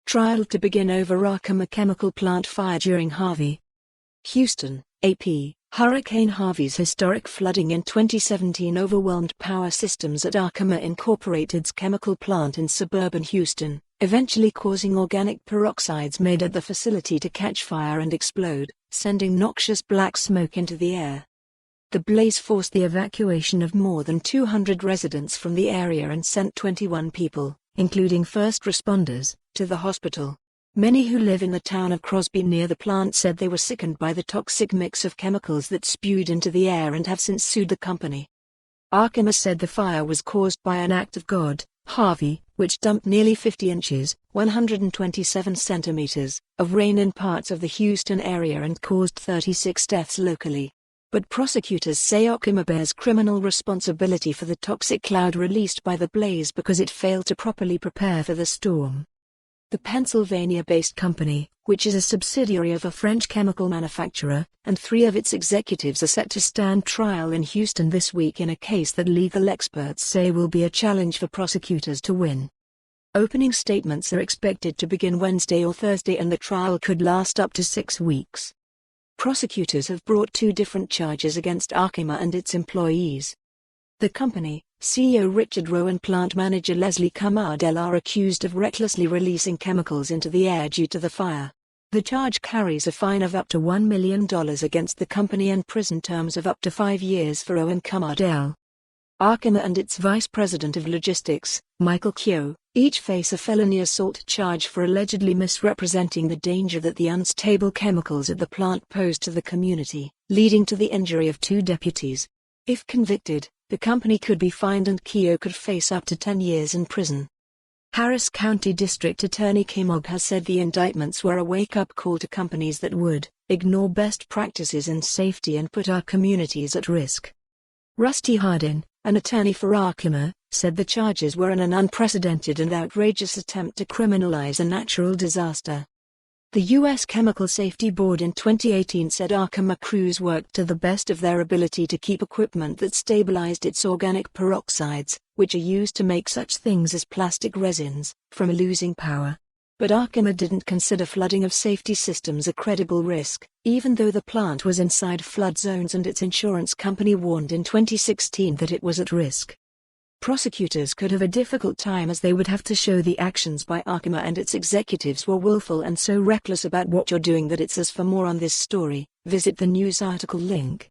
Trial to begin over Arkema chemical plant fire during Harvey. Houston, AP. Hurricane Harvey's historic flooding in 2017 overwhelmed power systems at Arkema Incorporated's chemical plant in suburban Houston, eventually causing organic peroxides made at the facility to catch fire and explode, sending noxious black smoke into the air. The blaze forced the evacuation of more than 200 residents from the area and sent 21 people, including first responders, to the hospital. Many who live in the town of Crosby near the plant said they were sickened by the toxic mix of chemicals that spewed into the air and have since sued the company. Arkema said the fire was caused by an act of God, Harvey, which dumped nearly 50 inches, 127 centimeters, of rain in parts of the Houston area and caused 36 deaths locally. But prosecutors say Arkema bears criminal responsibility for the toxic cloud released by the blaze because it failed to properly prepare for the storm. The Pennsylvania-based company, which is a subsidiary of a French chemical manufacturer, and 3 of its executives are set to stand trial in Houston this week in a case that legal experts say will be a challenge for prosecutors to win. Opening statements are expected to begin Wednesday or Thursday and the trial could last up to 6 weeks. Prosecutors have brought 2 different charges against Arkema and its employees. The company, CEO Richard Rowe and plant manager Leslie Camardell are accused of recklessly releasing chemicals into the air due to the fire. The charge carries a fine of up to $1 million against the company and prison terms of up to 5 years for Rowe and Camardell. Arkema and its vice president of logistics, Michael Keogh, each face a felony assault charge for allegedly misrepresenting the danger that the unstable chemicals at the plant pose to the community, leading to the injury of 2 deputies. If convicted, the company could be fined and Keogh could face up to 10 years in prison. Harris County District Attorney Kim Ogg has said the indictments were a wake-up call to companies that would ignore best practices in safety and put our communities at risk. Rusty Hardin, an attorney for Arkema, said the charges were an unprecedented and outrageous attempt to criminalize a natural disaster. The U.S. Chemical Safety Board in 2018 said Arkema crews worked to the best of their ability to keep equipment that stabilized its organic peroxides, which are used to make such things as plastic resins, from losing power. But Arkema didn't consider flooding of safety systems a credible risk, even though the plant was inside flood zones and its insurance company warned in 2016 that it was at risk. Prosecutors could have a difficult time as they would have to show the actions by Arkema and its executives were willful and so reckless about what you're doing that it's as. For more on this story, visit the news article link.